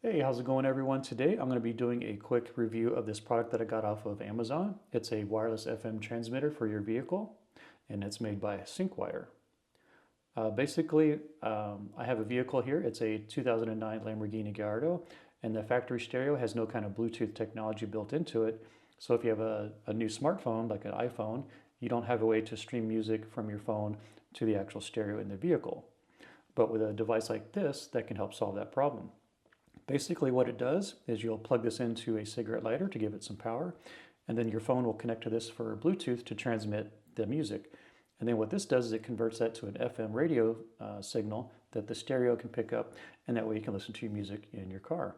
Hey, how's it going everyone? Today I'm going to be doing a quick review of this product that I got off of Amazon. It's a wireless FM transmitter for your vehicle, and it's made by Synkwire. I have a vehicle here. It's a 2009 Lamborghini Gallardo, and the factory stereo has no kind of Bluetooth technology built into it. So if you have a new smartphone, like an iPhone, you don't have a way to stream music from your phone to the actual stereo in the vehicle. But with a device like this, that can help solve that problem. Basically what it does is you'll plug this into a cigarette lighter to give it some power, and then your phone will connect to this for Bluetooth to transmit the music. And then what this does is it converts that to an FM radio signal that the stereo can pick up, and that way you can listen to your music in your car.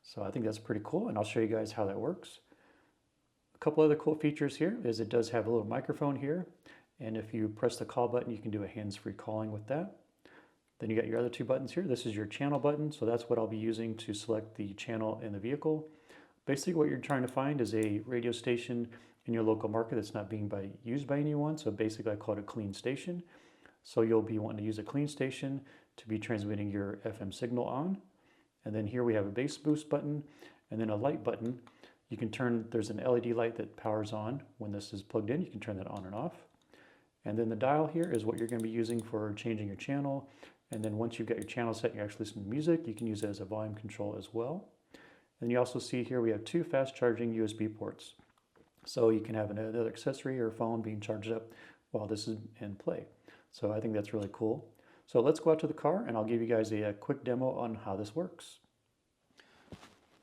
So I think that's pretty cool, and I'll show you guys how that works. A couple other cool features here is it does have a little microphone here, and if you press the call button, you can do a hands-free calling with that. Then you got your other two buttons here. This is your channel button, so that's what I'll be using to select the channel in the vehicle. Basically what you're trying to find is a radio station in your local market that's not being used by anyone, so basically I call it a clean station. So you'll be wanting to use a clean station to be transmitting your FM signal on. And then here we have a bass boost button, and then a light button. You can turn, there's an LED light that powers on when this is plugged in. You can turn that on and off. And then the dial here is what you're going to be using for changing your channel. And then once you've got your channel set and you're actually listening to music, you can use it as a volume control as well. And you also see here we have two fast charging USB ports. So you can have another accessory or phone being charged up while this is in play. So I think that's really cool. So let's go out to the car and I'll give you guys a quick demo on how this works.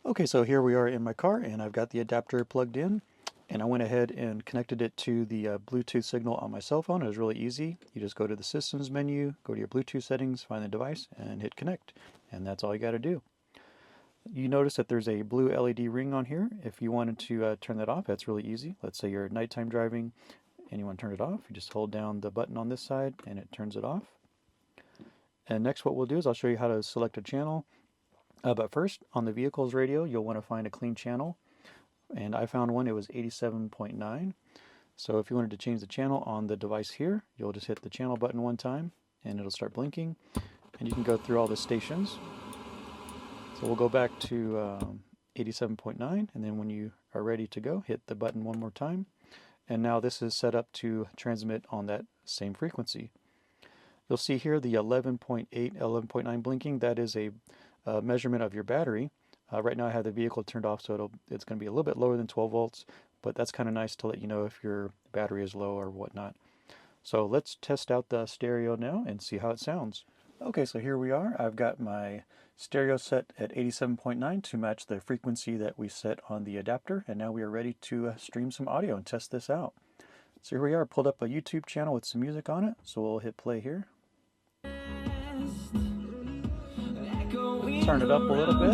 Okay, so here we are in my car and I've got the adapter plugged in. And I went ahead and connected it to the Bluetooth signal on my cell phone. It was really easy. You just go to the systems menu, go to your Bluetooth settings, find the device, and hit connect. And that's all you got to do. You notice that there's a blue LED ring on here. If you wanted to turn that off, that's really easy. Let's say you're nighttime driving and you want to turn it off. You just hold down the button on this side and it turns it off. And next what we'll do is I'll show you how to select a channel. But first, on the vehicle's radio, you'll want to find a clean channel. And I found one, it was 87.9. So if you wanted to change the channel on the device here, you'll just hit the channel button one time and it'll start blinking. And you can go through all the stations. So we'll go back to 87.9, and then when you are ready to go, hit the button one more time. And now this is set up to transmit on that same frequency. You'll see here the 11.8, 11.9 blinking. That is a measurement of your battery. Right now I have the vehicle turned off, so it's going to be a little bit lower than 12 volts, but that's kind of nice to let you know if your battery is low or whatnot. So let's test out the stereo now and see how it sounds. Okay, so here we are. I've got my stereo set at 87.9 to match the frequency that we set on the adapter, and now we are ready to stream some audio and test this out. So here we are, pulled up a YouTube channel with some music on it, so we'll hit play here. Turn it up a little bit.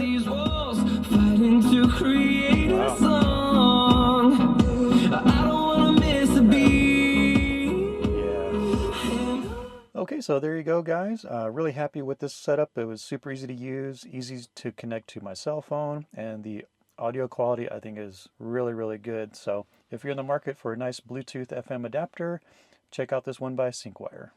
Okay, so there you go, guys. Really happy with this setup. It was super easy to use, easy to connect to my cell phone, and the audio quality I think is really, really good. So if you're in the market for a nice Bluetooth FM adapter, check out this one by Synkwire.